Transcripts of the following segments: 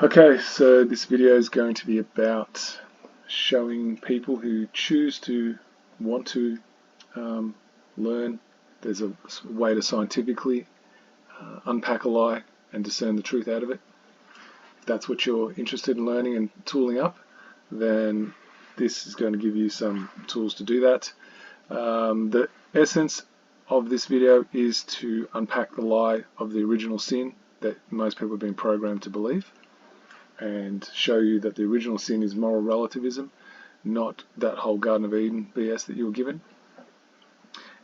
Okay, so this video is going to be about showing people who choose to want to learn. There's a way to scientifically unpack a lie and discern the truth out of it. If that's what you're interested in learning and tooling up, then this is going to give you some tools to do that. The essence of this video is to unpack the lie of the original sin that most people have been programmed to believe, and show you that the original sin is moral relativism, not that whole Garden of Eden BS that you were given,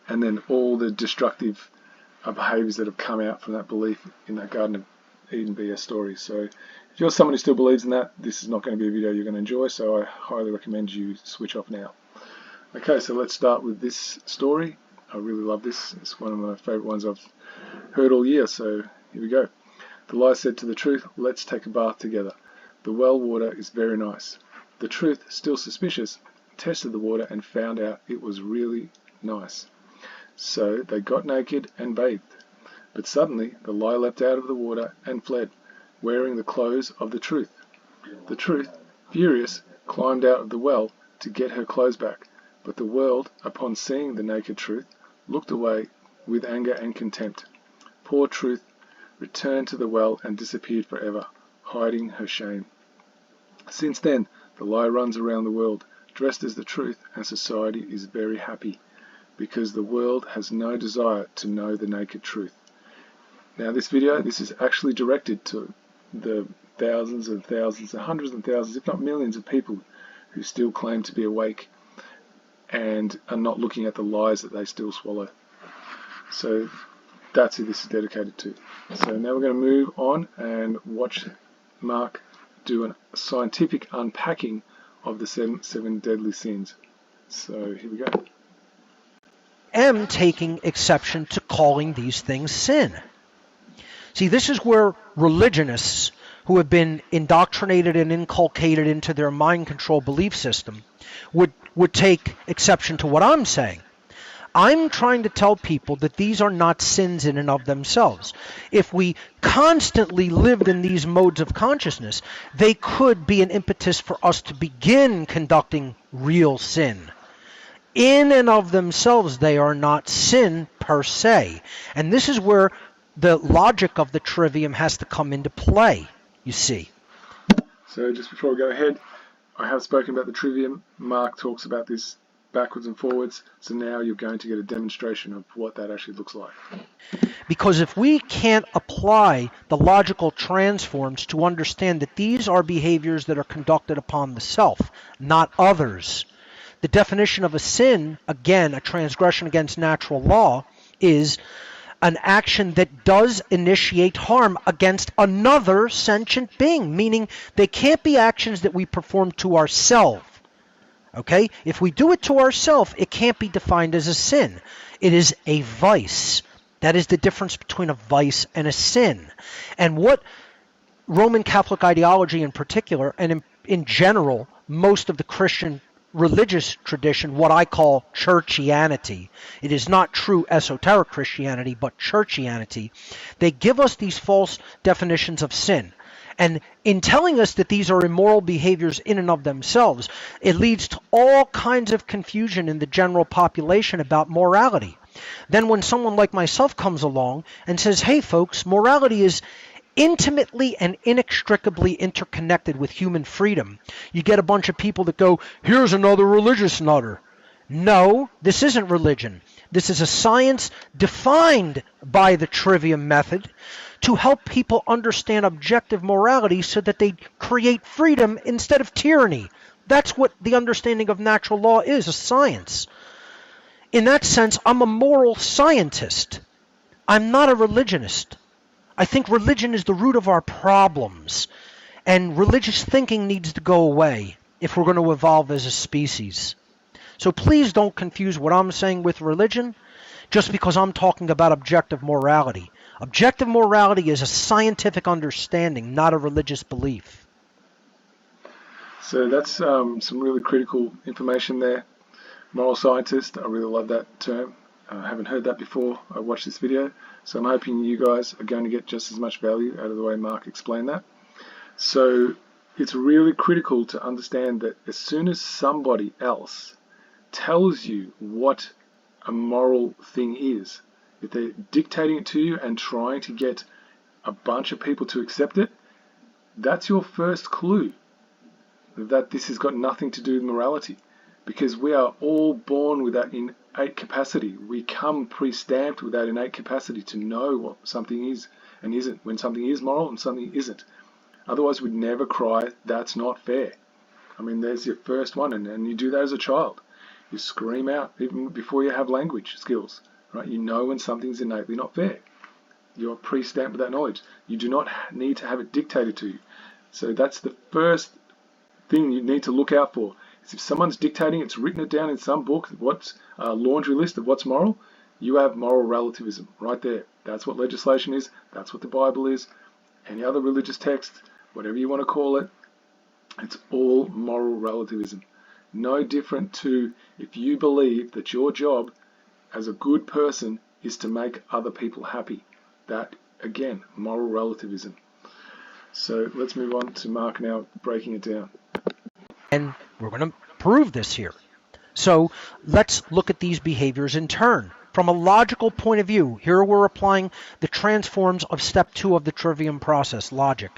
and then all the destructive behaviors that have come out from that belief in that Garden of Eden BS story. So if you're someone who still believes in that, this is not going to be a video you're going to enjoy, so I highly recommend you switch off now. Okay, so let's start with this story. I really love this. It's one of my favorite ones I've heard all year, so here we go. The lie said to the truth, "Let's take a bath together. The well water is very nice." The truth, still suspicious, tested the water and found out it was really nice. So they got naked and bathed. But suddenly the lie leapt out of the water and fled, wearing the clothes of the truth. The truth, furious, climbed out of the well to get her clothes back. But the world, upon seeing the naked truth, looked away with anger and contempt. Poor truth returned to the well and disappeared forever, hiding her shame. Since then, the lie runs around the world, dressed as the truth, and society is very happy, because the world has no desire to know the naked truth. Now this video, this is actually directed to the thousands and thousands and hundreds and thousands, if not millions of people who still claim to be awake and are not looking at the lies that they still swallow. So that's who this is dedicated to. So now we're going to move on and watch Mark do a scientific unpacking of the seven deadly sins. So here we go. Am taking exception to calling these things sin. See, this is where religionists who have been indoctrinated and inculcated into their mind control belief system would take exception to what I'm saying. I'm trying to tell people that these are not sins in and of themselves. If we constantly lived in these modes of consciousness, they could be an impetus for us to begin conducting real sin. In and of themselves, they are not sin per se. And this is where the logic of the trivium has to come into play, you see. So just before we go ahead, I have spoken about the trivium. Mark talks about this backwards and forwards, so now you're going to get a demonstration of what that actually looks like. Because if we can't apply the logical transforms to understand that these are behaviors that are conducted upon the self, not others. The definition of a sin, again, a transgression against natural law, is an action that does initiate harm against another sentient being, meaning they can't be actions that we perform to ourselves. Okay? If we do it to ourselves, it can't be defined as a sin. It is a vice. That is the difference between a vice and a sin. And what Roman Catholic ideology in particular, and in general, most of the Christian religious tradition, what I call churchianity. It is not true esoteric Christianity, but churchianity. They give us these false definitions of sin. And in telling us that these are immoral behaviors in and of themselves, it leads to all kinds of confusion in the general population about morality. Then when someone like myself comes along and says, hey folks, morality is intimately and inextricably interconnected with human freedom, you get a bunch of people that go, here's another religious nutter. No, this isn't religion. This is a science defined by the trivium method to help people understand objective morality so that they create freedom instead of tyranny. That's what the understanding of natural law is, a science. In that sense, I'm a moral scientist. I'm not a religionist. I think religion is the root of our problems, and religious thinking needs to go away if we're going to evolve as a species. So please don't confuse what I'm saying with religion just because I'm talking about objective morality. Objective morality is a scientific understanding, not a religious belief. So that's some really critical information there. Moral scientist, I really love that term. I haven't heard that before I watched this video, so I'm hoping you guys are going to get just as much value out of the way Mark explained that. So it's really critical to understand that as soon as somebody else tells you what a moral thing is, if they're dictating it to you and trying to get a bunch of people to accept it, that's your first clue that this has got nothing to do with morality, because we are all born with that innate capacity. We come pre-stamped with that innate capacity to know what something is and isn't, when something is moral and something isn't. Otherwise we'd never cry, that's not fair. I mean, there's your first one, and you do that as a child. You scream out even before you have language skills, right? You know when something's innately not fair. You're pre-stamped with that knowledge. You do not need to have it dictated to you. So that's the first thing you need to look out for. Is if someone's dictating, it's written it down in some book, what's a laundry list of what's moral, you have moral relativism right there. That's what legislation is. That's what the Bible is. Any other religious text, whatever you want to call it, it's all moral relativism. No different to if you believe that your job as a good person is to make other people happy. That, again, moral relativism. So let's move on to Mark now, breaking it down. And we're going to prove this here. So let's look at these behaviors in turn. From a logical point of view, here we're applying the transforms of step 2 of the trivium process, logic.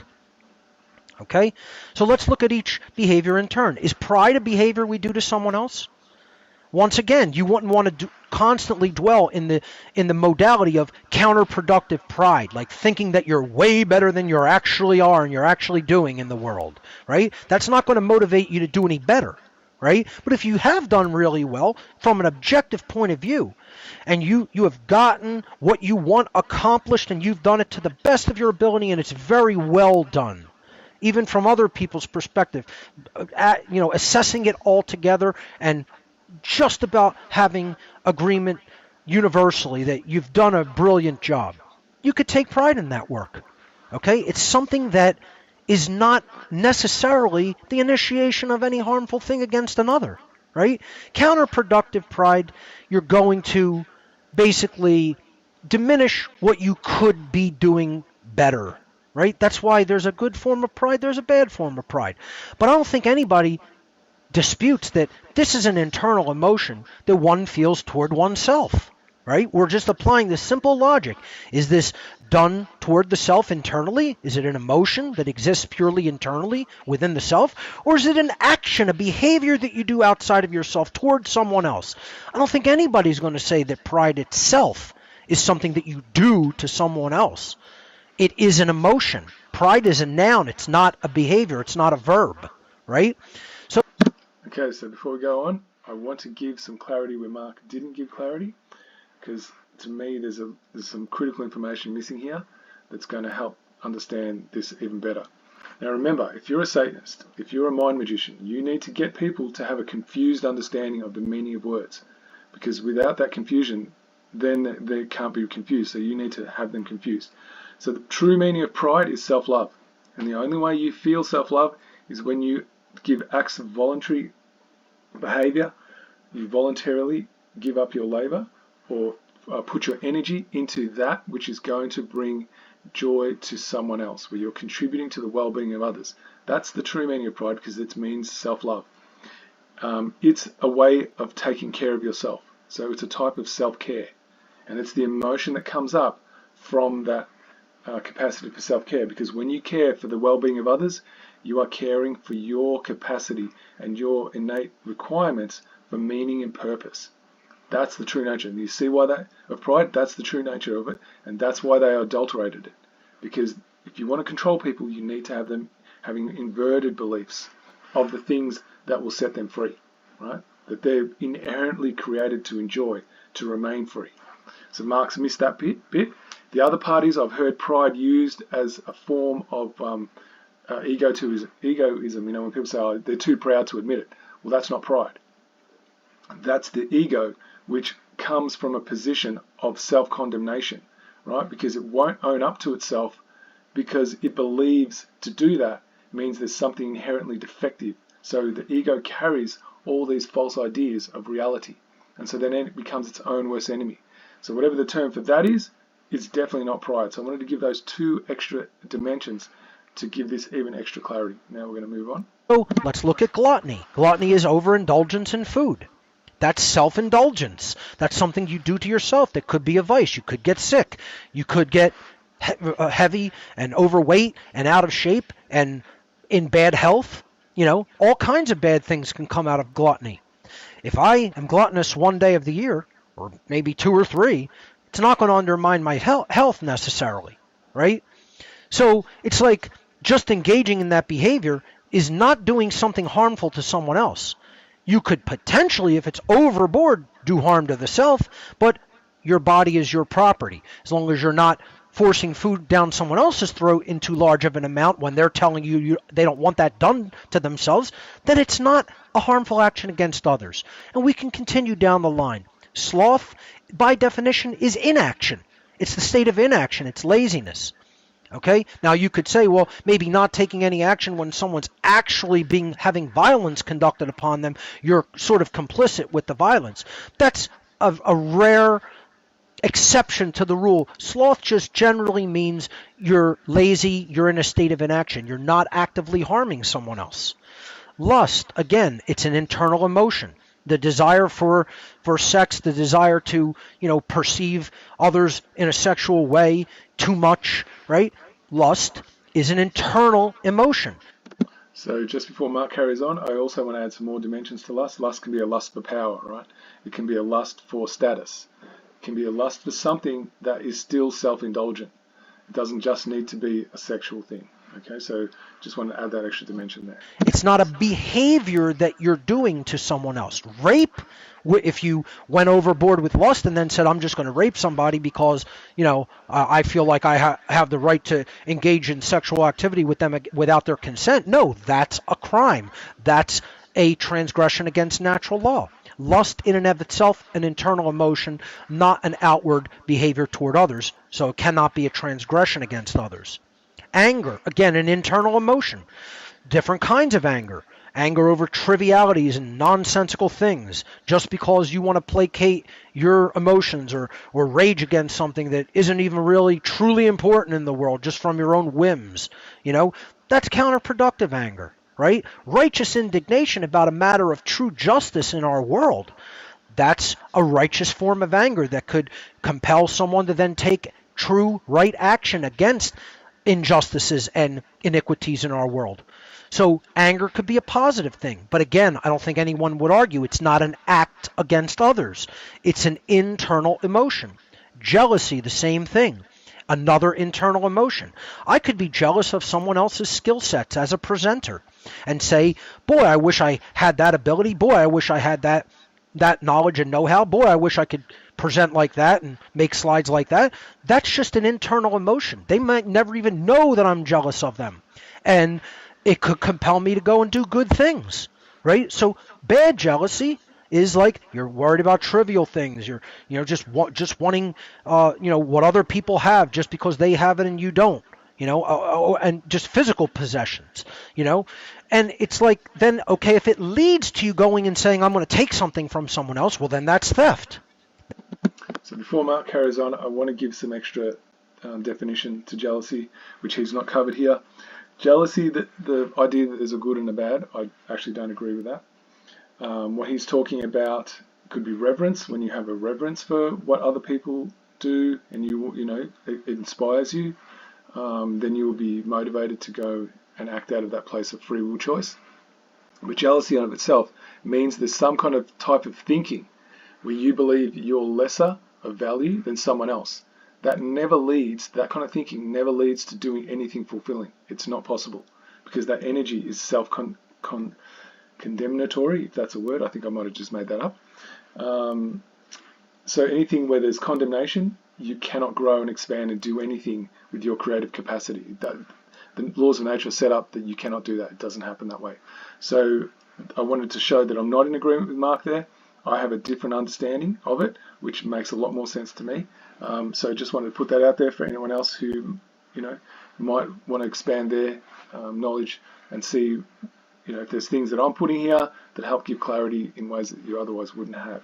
Okay? So let's look at each behavior in turn. Is pride a behavior we do to someone else? Once again, you wouldn't want to constantly dwell in the modality of counterproductive pride, like thinking that you're way better than you actually are and you're actually doing in the world, right? That's not going to motivate you to do any better, right? But if you have done really well from an objective point of view, and you have gotten what you want accomplished and you've done it to the best of your ability and it's very well done, even from other people's perspective, assessing it all together and just about having agreement universally that you've done a brilliant job. You could take pride in that work. Okay? It's something that is not necessarily the initiation of any harmful thing against another, right? Counterproductive pride, you're going to basically diminish what you could be doing better, right? That's why there's a good form of pride, there's a bad form of pride. But I don't think anybody disputes that this is an internal emotion that one feels toward oneself, right? We're just applying this simple logic. Is this done toward the self internally? Is it an emotion that exists purely internally within the self? Or is it an action, a behavior that you do outside of yourself toward someone else? I don't think anybody's going to say that pride itself is something that you do to someone else. It is an emotion. Pride is a noun. It's not a behavior. It's not a verb, right? Okay, so before we go on, I want to give some clarity where Mark didn't give clarity, because to me there's some critical information missing here that's going to help understand this even better. Now remember, if you're a Satanist, if you're a mind magician, you need to get people to have a confused understanding of the meaning of words, because without that confusion, then they can't be confused, so you need to have them confused. So the true meaning of pride is self-love, and the only way you feel self-love is when you give acts of voluntary behavior. You voluntarily give up your labor or put your energy into that which is going to bring joy to someone else, where you're contributing to the well-being of others. That's the true meaning of pride, because it means self-love. It's a way of taking care of yourself. So it's a type of self-care, and it's the emotion that comes up from that capacity for self-care, because when you care for the well-being of others, you are caring for your capacity and your innate requirements for meaning and purpose. That's the true nature. And you see why that of pride? That's the true nature of it, and that's why they adulterated it. Because if you want to control people, you need to have them having inverted beliefs of the things that will set them free, right? That they're inherently created to enjoy, to remain free. So Mark's missed that bit. The other parties, I've heard pride used as a form of egoism. When people say, oh, they're too proud to admit it. Well, that's not pride. That's the ego, which comes from a position of self-condemnation, right? Because it won't own up to itself, because it believes to do that means there's something inherently defective. So the ego carries all these false ideas of reality. And so then it becomes its own worst enemy. So whatever the term for that is, it's definitely not pride. So I wanted to give those two extra dimensions to give this even extra clarity. Now we're going to move on. So let's look at gluttony. Gluttony is overindulgence in food. That's self-indulgence. That's something you do to yourself that could be a vice. You could get sick. You could get heavy and overweight and out of shape and in bad health. You know, all kinds of bad things can come out of gluttony. If I am gluttonous one day of the year, or maybe 2 or 3, it's not going to undermine my health necessarily, right? So it's like just engaging in that behavior is not doing something harmful to someone else. You could potentially, if it's overboard, do harm to the self, but your body is your property. As long as you're not forcing food down someone else's throat in too large of an amount when they're telling you they don't want that done to themselves, then it's not a harmful action against others. And we can continue down the line. Sloth, by definition, is inaction. It's the state of inaction. It's laziness. Okay? Now you could say, well, maybe not taking any action when someone's actually having violence conducted upon them, you're sort of complicit with the violence. That's a rare exception to the rule. Sloth just generally means you're lazy, you're in a state of inaction. You're not actively harming someone else. Lust, again, it's an internal emotion. The desire for sex, the desire to, perceive others in a sexual way too much, right? Lust is an internal emotion. So just before Mark carries on, I also want to add some more dimensions to lust. Lust can be a lust for power, right? It can be a lust for status. It can be a lust for something that is still self-indulgent. It doesn't just need to be a sexual thing. Okay, so just want to add that extra dimension there. It's not a behavior that you're doing to someone else. Rape, if you went overboard with lust and then said, I'm just going to rape somebody because, I feel like I have the right to engage in sexual activity with them without their consent. No, that's a crime. That's a transgression against natural law. Lust in and of itself, an internal emotion, not an outward behavior toward others. So it cannot be a transgression against others. Anger, again, an internal emotion. Different kinds of anger. Anger over trivialities and nonsensical things, just because you want to placate your emotions or rage against something that isn't even really truly important in the world, just from your own whims. That's counterproductive anger, right? Righteous indignation about a matter of true justice in our world. That's a righteous form of anger that could compel someone to then take true right action against injustices and iniquities in our world. So anger could be a positive thing. But again, I don't think anyone would argue it's not an act against others. It's an internal emotion. Jealousy, the same thing. Another internal emotion. I could be jealous of someone else's skill sets as a presenter and say, boy, I wish I had that ability. Boy, I wish I had that knowledge and know-how. Boy, I wish I could present like that and make slides like that. That's just an internal emotion. They might never even know that I'm jealous of them. And it could compel me to go and do good things, right? So bad jealousy is like you're worried about trivial things. You're just wanting what other people have just because they have it and you don't. And just physical possessions, And it's like, then, okay, if it leads to you going and saying, I'm going to take something from someone else, well, then that's theft. So before Mark carries on, I want to give some extra definition to jealousy, which he's not covered here. Jealousy, the idea that there's a good and a bad, I actually don't agree with that. What he's talking about could be reverence, when you have a reverence for what other people do and it inspires you. Then you will be motivated to go and act out of that place of free will choice. But jealousy in of itself means there's some kind of type of thinking where you believe you're lesser of value than someone else. That kind of thinking never leads to doing anything fulfilling. It's not possible because that energy is self-condemnatory, if that's a word. I think I might have just made that up. So anything where there's condemnation, you cannot grow and expand and do anything with your creative capacity. The laws of nature are set up that you cannot do that. It doesn't happen that way. So I wanted to show that I'm not in agreement with Mark there. I have a different understanding of it, which makes a lot more sense to me. So just wanted to put that out there for anyone else who, might want to expand their knowledge and see, if there's things that I'm putting here that help give clarity in ways that you otherwise wouldn't have.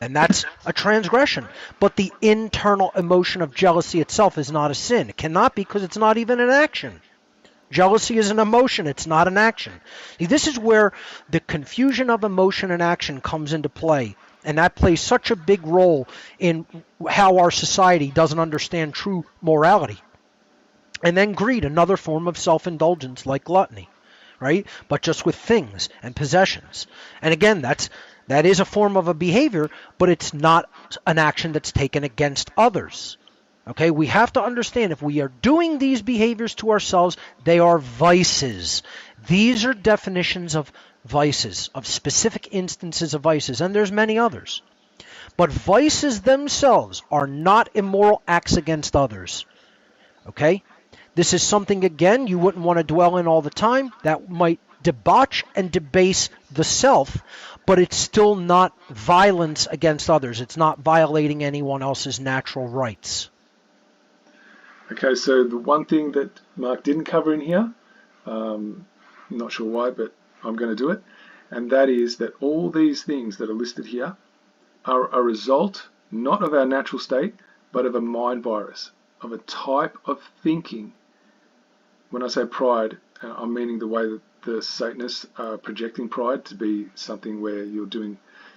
And that's a transgression. But the internal emotion of jealousy itself is not a sin. It cannot be because it's not even an action. Jealousy is an emotion, it's not an action. See, this is where the confusion of emotion and action comes into play. And that plays such a big role in how our society doesn't understand true morality. And then greed, another form of self-indulgence like gluttony, right? But just with things and possessions. And again, that is a form of a behavior, but it's not an action that's taken against others. Okay, we have to understand if we are doing these behaviors to ourselves, they are vices. These are definitions of vices, of specific instances of vices, and there's many others. But vices themselves are not immoral acts against others. Okay? This is something, again, you wouldn't want to dwell in all the time. That might debauch and debase the self, but it's still not violence against others. It's not violating anyone else's natural rights. Okay, so the one thing that Mark didn't cover in here, I'm not sure why, but I'm going to do it, and that is that all these things that are listed here are a result not of our natural state, but of a mind virus, of a type of thinking. When I say pride, I'm meaning the way that the Satanists are projecting pride to be something where you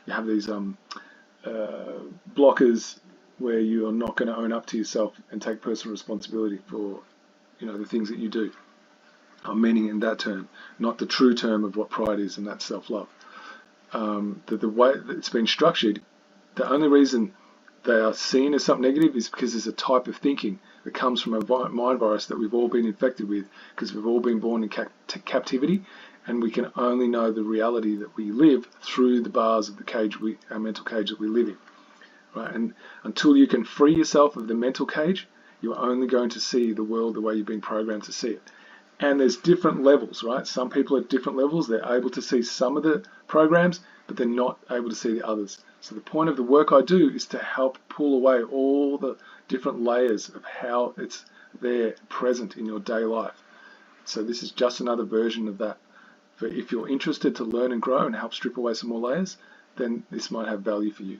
have these blockers where you are not going to own up to yourself and take personal responsibility for, the things that you do. I'm meaning in that term, not the true term of what pride is, and that's self-love. The way that it's been structured, the only reason they are seen as something negative is because there's a type of thinking that comes from a mind virus that we've all been infected with, because we've all been born in captivity, and we can only know the reality that we live through the bars of the cage, our mental cage that we live in. Right? And until you can free yourself of the mental cage, you're only going to see the world the way you've been programmed to see it. And there's different levels, right? Some people at different levels, they're able to see some of the programs, but they're not able to see the others. So the point of the work I do is to help pull away all the different layers of how it's there present in your day life. So this is just another version of that. For if you're interested to learn and grow and help strip away some more layers, then this might have value for you.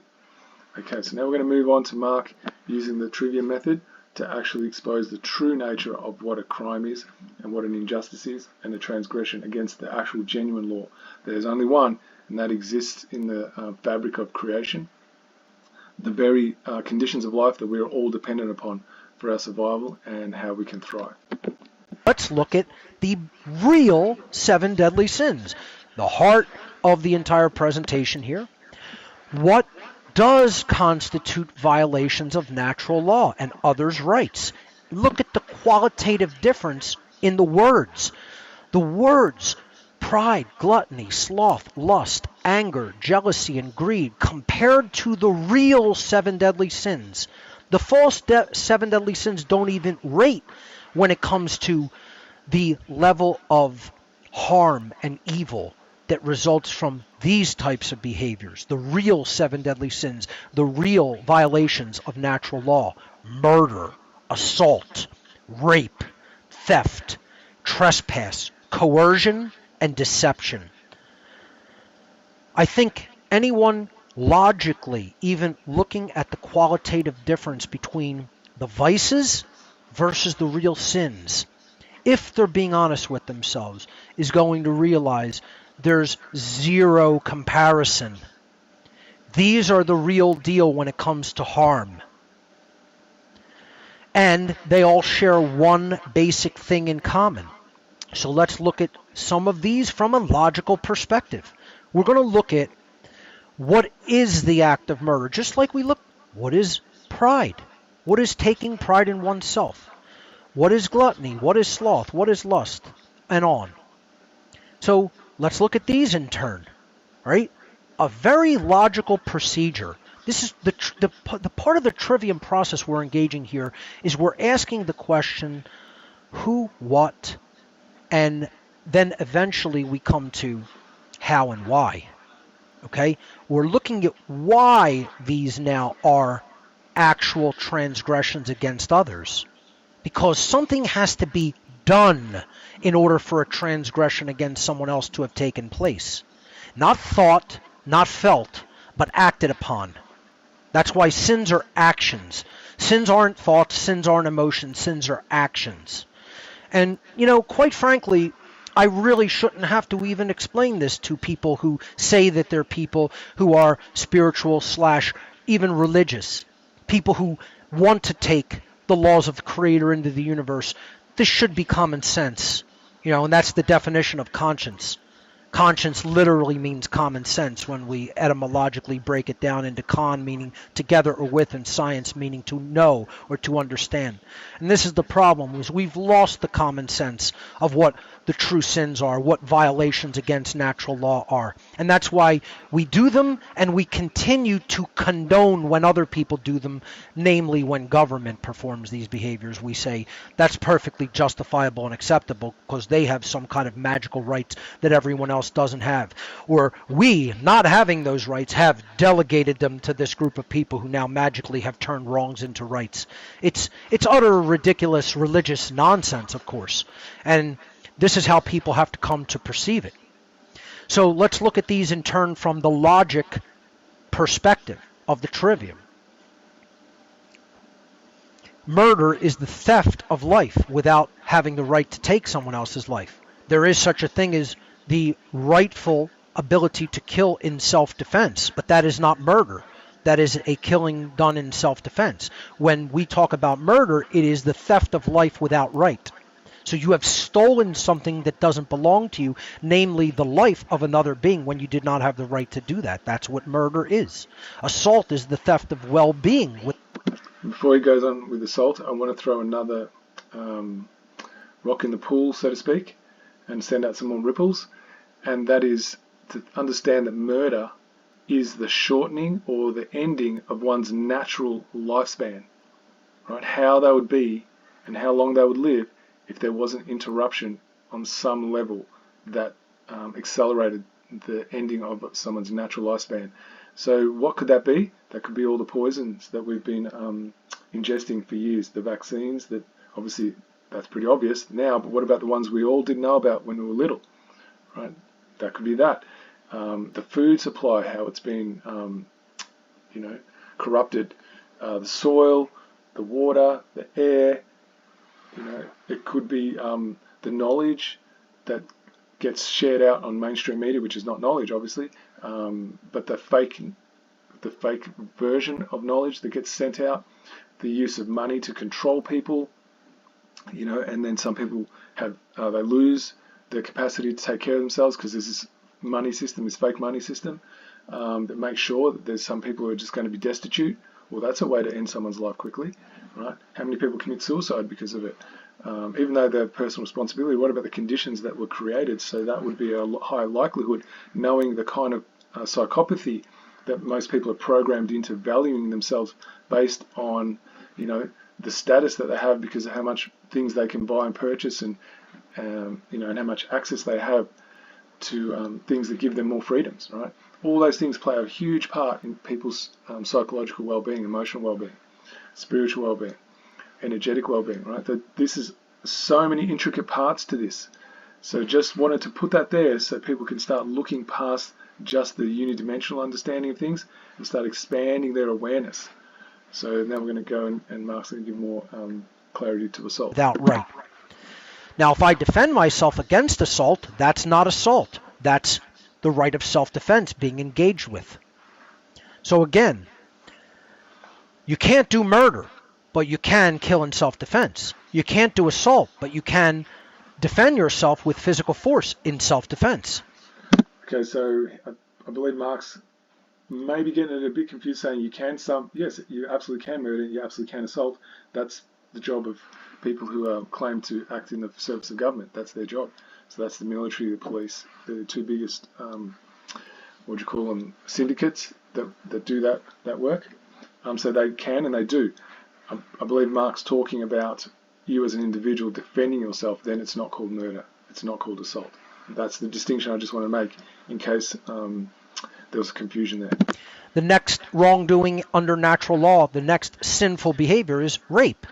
Okay, so now we're going to move on to Mark using the trivia method to actually expose the true nature of what a crime is and what an injustice is and a transgression against the actual genuine law. There's only one, and that exists in the fabric of creation, the very conditions of life that we are all dependent upon for our survival and how we can thrive. Let's look at the real 7 deadly sins, the heart of the entire presentation here. What does constitute violations of natural law and others' rights? Look at the qualitative difference in the words. The words pride, gluttony, sloth, lust, anger, jealousy, and greed compared to the real 7 deadly sins. The false 7 deadly sins don't even rate when it comes to the level of harm and evil that results from these types of behaviors, the real 7 deadly sins, the real violations of natural law: murder, assault, rape, theft, trespass, coercion, and deception. I think anyone logically, even looking at the qualitative difference between the vices versus the real sins, if they're being honest with themselves, is going to realize there's zero comparison. These are the real deal when it comes to harm. And they all share one basic thing in common. So let's look at some of these from a logical perspective. We're going to look at what is the act of murder, just like we look, what is pride? What is taking pride in oneself? What is gluttony? What is sloth? What is lust? And on. So let's look at these in turn, right? A very logical procedure. This is the part of the trivium process we're engaging here is we're asking the question, who, what, and then eventually we come to how and why. Okay? We're looking at why these now are actual transgressions against others. Because something has to be done in order for a transgression against someone else to have taken place. Not thought, not felt, but acted upon. That's why sins are actions. Sins aren't thoughts, sins aren't emotions, sins are actions. And, quite frankly, I really shouldn't have to even explain this to people who say that they're people who are spiritual slash even religious, people who want to take the laws of the Creator into the universe. This should be common sense, and that's the definition of conscience. Conscience literally means common sense when we etymologically break it down into con, meaning together or with, and science, meaning to know or to understand. And this is the problem, is we've lost the common sense of what the true sins are, what violations against natural law are. And that's why we do them, and we continue to condone when other people do them, namely when government performs these behaviors. We say that's perfectly justifiable and acceptable because they have some kind of magical rights that everyone else doesn't have. Or we, not having those rights, have delegated them to this group of people who now magically have turned wrongs into rights. It's utter ridiculous religious nonsense, of course. And this is how people have to come to perceive it. So let's look at these in turn from the logic perspective of the trivium. Murder is the theft of life without having the right to take someone else's life. There is such a thing as the rightful ability to kill in self-defense, but that is not murder. That is a killing done in self-defense. When we talk about murder, it is the theft of life without right. So you have stolen something that doesn't belong to you, namely the life of another being, when you did not have the right to do that. That's what murder is. Assault is the theft of well-being. Before he goes on with assault, I want to throw another rock in the pool, so to speak, and send out some more ripples. And that is to understand that murder is the shortening or the ending of one's natural lifespan. Right? How they would be and how long they would live if there wasn't interruption on some level that accelerated the ending of someone's natural lifespan. So what could that be? That could be all the poisons that we've been ingesting for years, the vaccines, that obviously that's pretty obvious now, but what about the ones we all didn't know about when we were little, right? That could be that. The food supply, how it's been, corrupted, the soil, the water, the air. It could be the knowledge that gets shared out on mainstream media, which is not knowledge, obviously, but the fake version of knowledge that gets sent out, the use of money to control people, and then some people have they lose the capacity to take care of themselves because there's this money system, this fake money system that makes sure that there's some people who are just going to be destitute. Well, that's a way to end someone's life quickly, right? How many people commit suicide because of it? Even though they have personal responsibility, what about the conditions that were created? So that would be a high likelihood, knowing the kind of psychopathy that most people are programmed into, valuing themselves based on, the status that they have because of how much things they can buy and purchase, and and how much access they have to things that give them more freedoms, right? All those things play a huge part in people's psychological well-being, emotional well-being, spiritual well-being, energetic well-being, right? This is so many intricate parts to this. So just wanted to put that there so people can start looking past just the unidimensional understanding of things and start expanding their awareness. So now we're going to go and Mark's going to give more clarity to assault. Without right. Now, if I defend myself against assault, that's not assault. That's the right of self-defense being engaged with. So again, you can't do murder, but you can kill in self-defense. You can't do assault, but you can defend yourself with physical force in self-defense. Okay, so I believe Mark's maybe getting it a bit confused, saying yes, you absolutely can murder, you absolutely can assault. That's the job of people who claim to act in the service of government. That's their job. So that's the military, the police. They're the two biggest, syndicates that do that work. So they can and they do. I believe Mark's talking about you as an individual defending yourself. Then it's not called murder. It's not called assault. That's the distinction I just want to make in case there was confusion there. The next wrongdoing under natural law, the next sinful behavior is rape.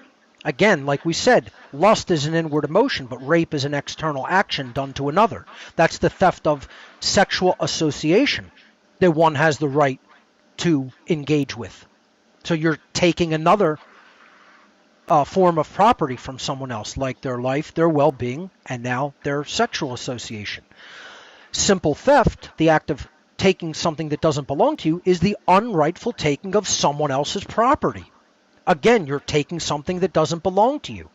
Again, like we said, lust is an inward emotion, but rape is an external action done to another. That's the theft of sexual association that one has the right to engage with. So you're taking another form of property from someone else, like their life, their well-being, and now their sexual association. Simple theft, the act of taking something that doesn't belong to you, is the unrightful taking of someone else's property. Again, you're taking something that doesn't belong to you.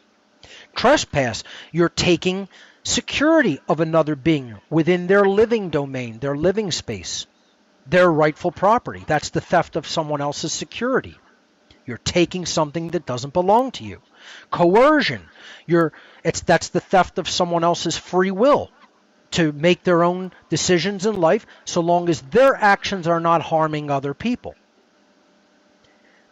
Trespass, you're taking security of another being within their living domain, their living space, their rightful property. That's the theft of someone else's security. You're taking something that doesn't belong to you. Coercion, that's the theft of someone else's free will to make their own decisions in life, so long as their actions are not harming other people.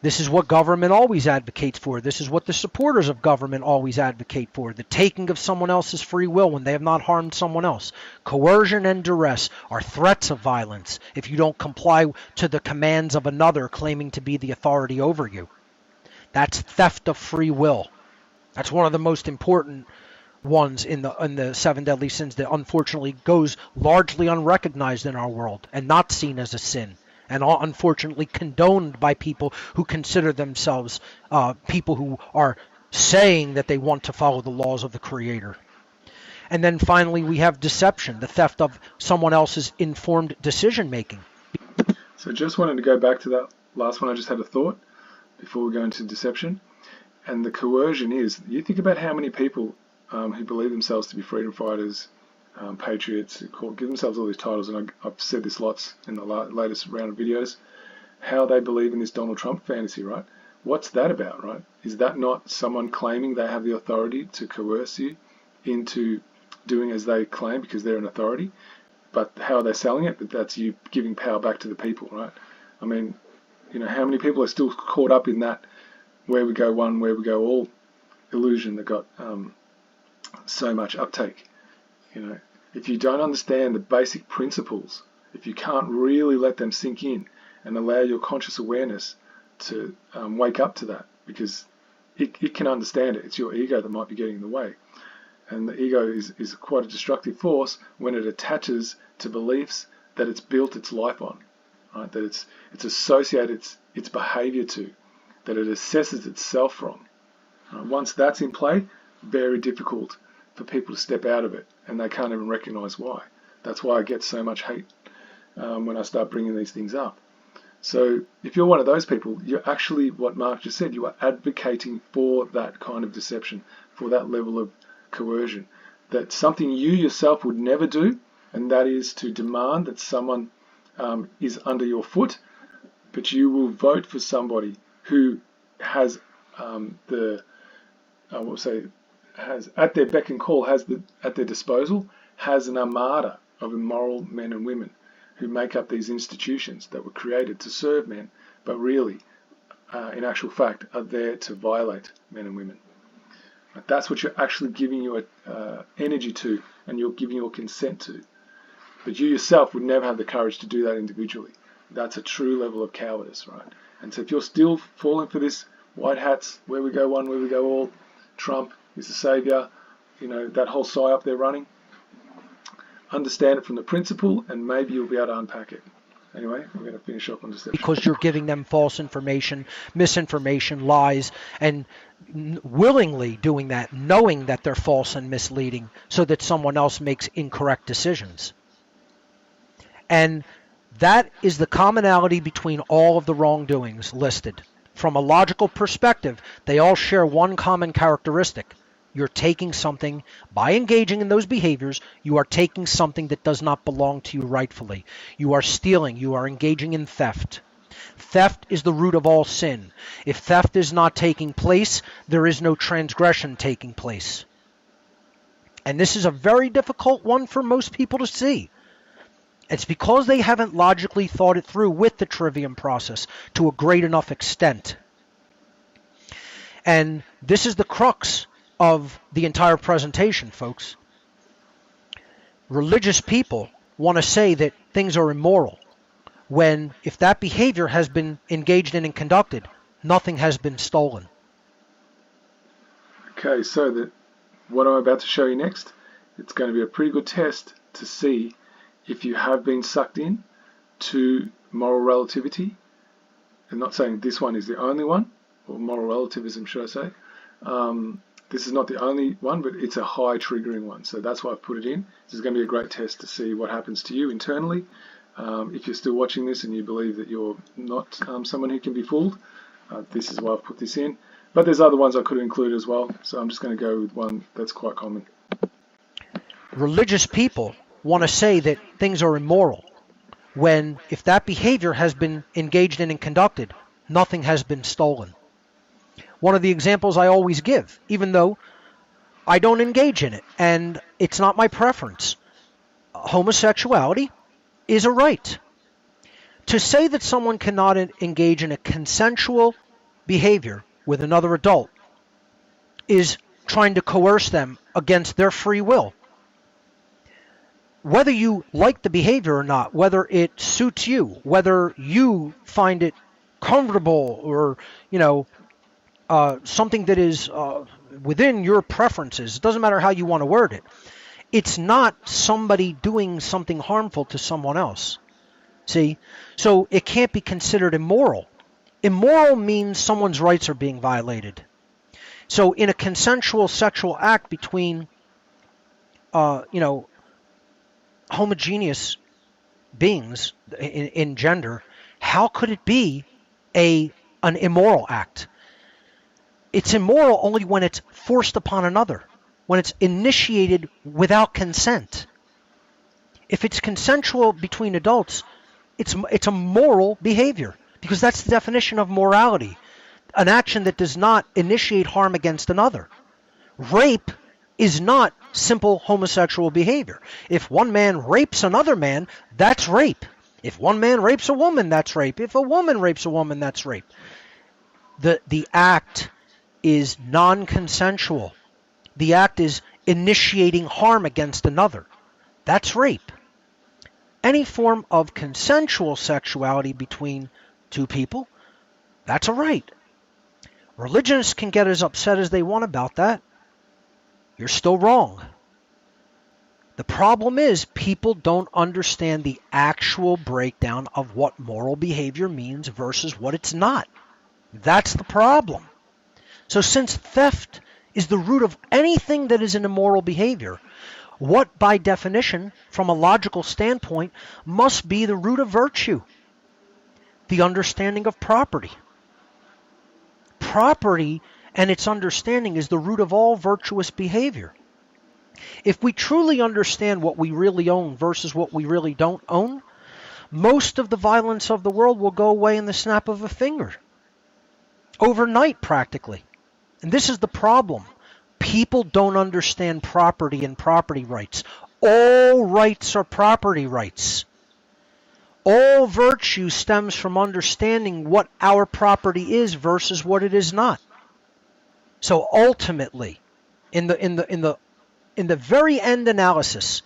This is what government always advocates for. This is what the supporters of government always advocate for, the taking of someone else's free will when they have not harmed someone else. Coercion and duress are threats of violence if you don't comply to the commands of another claiming to be the authority over you. That's theft of free will. That's one of the most important ones in the seven deadly sins that unfortunately goes largely unrecognized in our world and not seen as a sin, and unfortunately condoned by people who consider themselves people who are saying that they want to follow the laws of the Creator. And then finally we have deception, the theft of someone else's informed decision making. So just wanted to go back to that last one. I just had a thought before we go into deception. And the coercion is, you think about how many people who believe themselves to be freedom fighters, patriots, give themselves all these titles, and I've said this lots in the latest round of videos, how they believe in this Donald Trump fantasy, right? What's that about, right? Is that not someone claiming they have the authority to coerce you into doing as they claim because they're an authority? But how are they selling it? But that's you giving power back to the people, right? I mean, how many people are still caught up in that where we go one, where we go all illusion that got so much uptake? If you don't understand the basic principles, if you can't really let them sink in and allow your conscious awareness to wake up to that, because it can understand it. It's your ego that might be getting in the way. And the ego is quite a destructive force when it attaches to beliefs that it's built its life on, right? That it's associated its behavior to, that it assesses itself from. Once that's in play, very difficult for people to step out of it, and they can't even recognize why. That's why I get so much hate when I start bringing these things up. So if you're one of those people, you're actually, what Mark just said, you are advocating for that kind of deception, for that level of coercion. That's something you yourself would never do, and that is to demand that someone is under your foot, but you will vote for somebody who has has at their beck and call, at their disposal, has an armada of immoral men and women who make up these institutions that were created to serve men, but really, in actual fact, are there to violate men and women. That's what you're actually giving your energy to, and you're giving your consent to. But you yourself would never have the courage to do that individually. That's a true level of cowardice, right? And so if you're still falling for this white hats, where we go one, where we go all, Trump is the savior, that whole psyop they're running, understand it from the principle, and maybe you'll be able to unpack it. Anyway, we're going to finish up on deception. Because you're giving them false information, misinformation, lies, and willingly doing that, knowing that they're false and misleading, so that someone else makes incorrect decisions. And that is the commonality between all of the wrongdoings listed. From a logical perspective, they all share one common characteristic. You're taking something, by engaging in those behaviors, you are taking something that does not belong to you rightfully. You are stealing, you are engaging in theft. Theft is the root of all sin. If theft is not taking place, there is no transgression taking place. And this is a very difficult one for most people to see. It's because they haven't logically thought it through with the trivium process to a great enough extent. And this is the crux of the entire presentation, folks. Religious people want to say that things are immoral, when if that behavior has been engaged in and conducted, nothing has been stolen. Okay, so what I'm about to show you next, it's going to be a pretty good test to see if you have been sucked in to moral relativity. I'm not saying this one is the only one, or moral relativism, should I say. This is not the only one, but it's a high triggering one. So that's why I've put it in. This is going to be a great test to see what happens to you internally. If you're still watching this and you believe that you're not someone who can be fooled, this is why I've put this in. But there's other ones I could include as well. So I'm just going to go with one that's quite common. Religious people want to say that things are immoral, when if that behavior has been engaged in and conducted, nothing has been stolen. One of the examples I always give, even though I don't engage in it and it's not my preference, homosexuality is a right. To say that someone cannot engage in a consensual behavior with another adult is trying to coerce them against their free will. Whether you like the behavior or not, whether it suits you, whether you find it comfortable or, something that is within your preferences, it doesn't matter how you want to word it. It's not somebody doing something harmful to someone else. See? So it can't be considered immoral. Immoral means someone's rights are being violated. So in a consensual sexual act between, homogeneous beings in gender, how could it be an immoral act? It's immoral only when it's forced upon another, when it's initiated without consent. If it's consensual between adults, it's a moral behavior, because that's the definition of morality, an action that does not initiate harm against another. Rape is not simple homosexual behavior. If one man rapes another man, that's rape. If one man rapes a woman, that's rape. If a woman rapes a woman, that's rape. The act is non-consensual. The act is initiating harm against another. That's rape. Any form of consensual sexuality between two people, that's a right. Religions can get as upset as they want about that. You're still wrong. The problem is people don't understand the actual breakdown of what moral behavior means versus what it's not. That's the problem. So since theft is the root of anything that is an immoral behavior, what by definition, from a logical standpoint, must be the root of virtue? The understanding of property. Property and its understanding is the root of all virtuous behavior. If we truly understand what we really own versus what we really don't own, most of the violence of the world will go away in the snap of a finger. Overnight, practically. And this is the problem. People don't understand property and property rights. All rights are property rights. All virtue stems from understanding what our property is versus what it is not. So ultimately, in the very end analysis,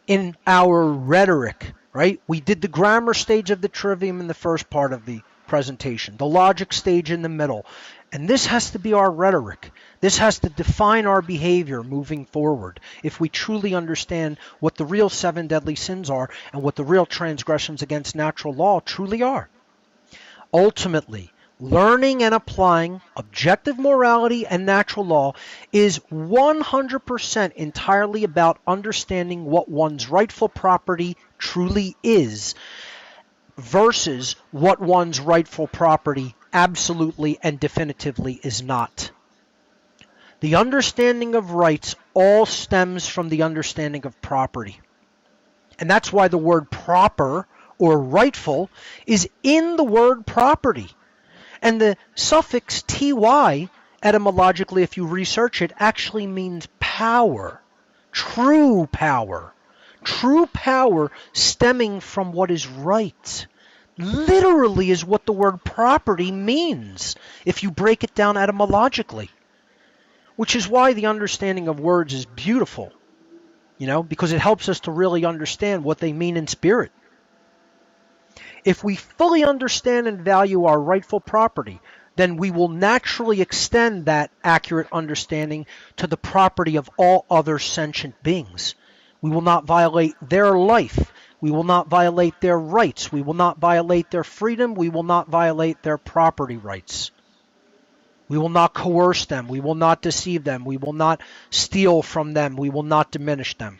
in our rhetoric, right? We did the grammar stage of the trivium in the first part of the presentation, the logic stage in the middle. And this has to be our rhetoric. This has to define our behavior moving forward if we truly understand what the real 7 deadly sins are and what the real transgressions against natural law truly are. Ultimately, learning and applying objective morality and natural law is 100% entirely about understanding what one's rightful property truly is versus what one's rightful property absolutely and definitively is not. The understanding of rights all stems from the understanding of property. And that's why the word proper or rightful is in the word property. And the suffix ty, etymologically, if you research it, actually means power, true power. True power stemming from what is right. Literally is what the word property means if you break it down etymologically. Which is why the understanding of words is beautiful, because it helps us to really understand what they mean in spirit. If we fully understand and value our rightful property, then we will naturally extend that accurate understanding to the property of all other sentient beings. We will not violate their life. We will not violate their rights. We will not violate their freedom. We will not violate their property rights. We will not coerce them. We will not deceive them. We will not steal from them. We will not diminish them.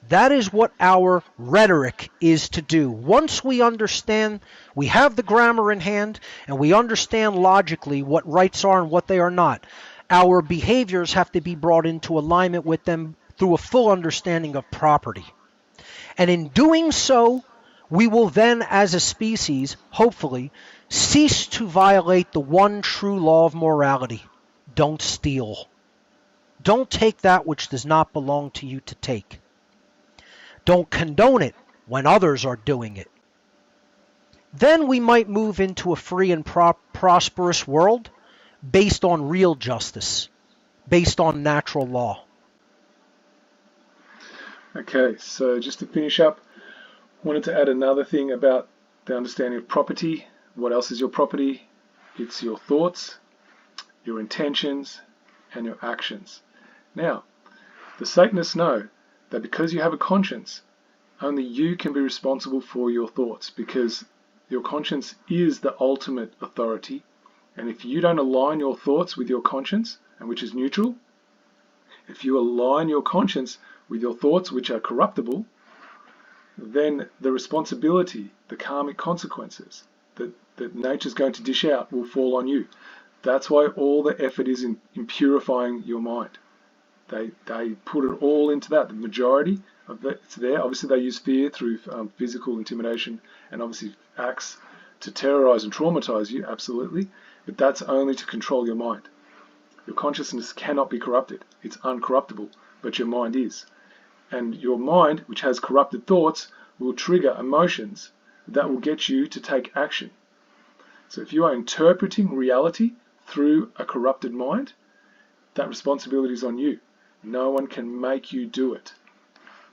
That is what our rhetoric is to do. Once we understand, we have the grammar in hand, and we understand logically what rights are and what they are not, our behaviors have to be brought into alignment with them through a full understanding of property. And in doing so, we will then, as a species, hopefully, cease to violate the one true law of morality. Don't steal. Don't take that which does not belong to you to take. Don't condone it when others are doing it. Then we might move into a free and prosperous world based on real justice, based on natural law. Okay, so just to finish up, I wanted to add another thing about the understanding of property. What else is your property? It's your thoughts, your intentions, and your actions. Now, the Satanists know that because you have a conscience, only you can be responsible for your thoughts, because your conscience is the ultimate authority. And if you don't align your thoughts with your conscience, and which is neutral, if you align your conscience with your thoughts, which are corruptible, then the responsibility, the karmic consequences that nature's going to dish out will fall on you. That's why all the effort is in purifying your mind. They put it all into that. The majority of it's there. Obviously, they use fear through physical intimidation and obviously acts to terrorize and traumatize you, absolutely. But that's only to control your mind. Your consciousness cannot be corrupted. It's uncorruptible, but your mind is. And your mind, which has corrupted thoughts, will trigger emotions that will get you to take action. So if you are interpreting reality through a corrupted mind, that responsibility is on you. No one can make you do it.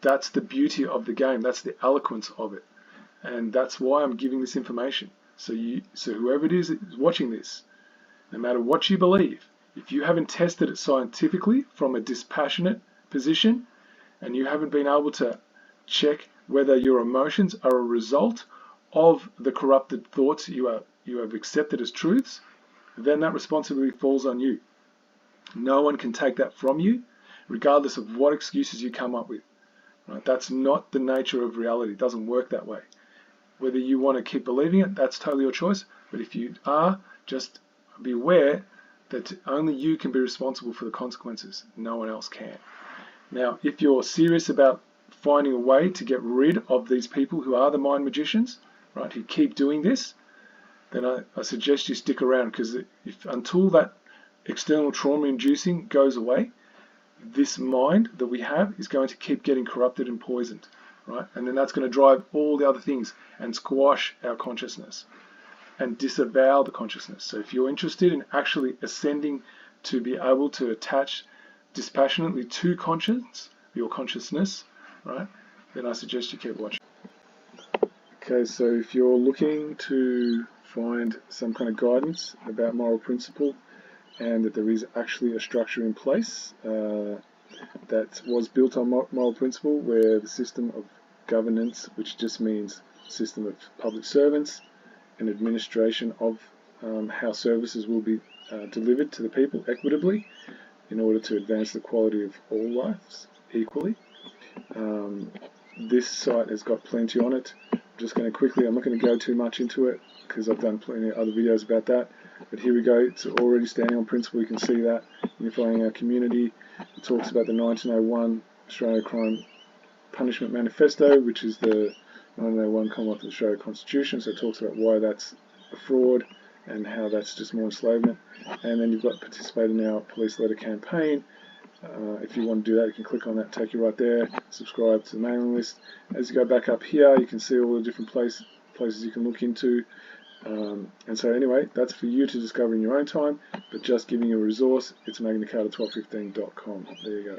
That's the beauty of the game. That's the eloquence of it. And that's why I'm giving this information. So whoever it is watching this, no matter what you believe, if you haven't tested it scientifically from a dispassionate position, and you haven't been able to check whether your emotions are a result of the corrupted thoughts you have accepted as truths, then that responsibility falls on you. No one can take that from you, regardless of what excuses you come up with. Right? That's not the nature of reality. It doesn't work that way. Whether you want to keep believing it, that's totally your choice. But if you are, just be aware that only you can be responsible for the consequences. No one else can. Now, if you're serious about finding a way to get rid of these people who are the mind magicians, right, who keep doing this, then I suggest you stick around, because until that external trauma inducing goes away, this mind that we have is going to keep getting corrupted and poisoned, right? And then that's going to drive all the other things and squash our consciousness and disavow the consciousness. So if you're interested in actually ascending to be able to attach dispassionately to conscience, your consciousness, right, then I suggest you keep watching. Okay, so if you're looking to find some kind of guidance about moral principle, and that there is actually a structure in place that was built on moral principle, where the system of governance, which just means system of public servants and administration of how services will be delivered to the people equitably in order to advance the quality of all lives equally. This site has got plenty on it. I'm just going to quickly, I'm not going to go too much into it because I've done plenty of other videos about that. But here we go, it's already standing on principle, you can see that. Unifying our community. It talks about the 1901 Australia Crime Punishment Manifesto, which is the 1901 Commonwealth of Australia Constitution, so it talks about why that's a fraud and how that's just more enslavement. And then you've got participate in our police letter campaign. If you want to do that, you can click on that, take you right there, subscribe to the mailing list. As you go back up here, you can see all the different places you can look into. And so anyway, that's for you to discover in your own time, but just giving you a resource. It's magnacarta1215.com. There you go.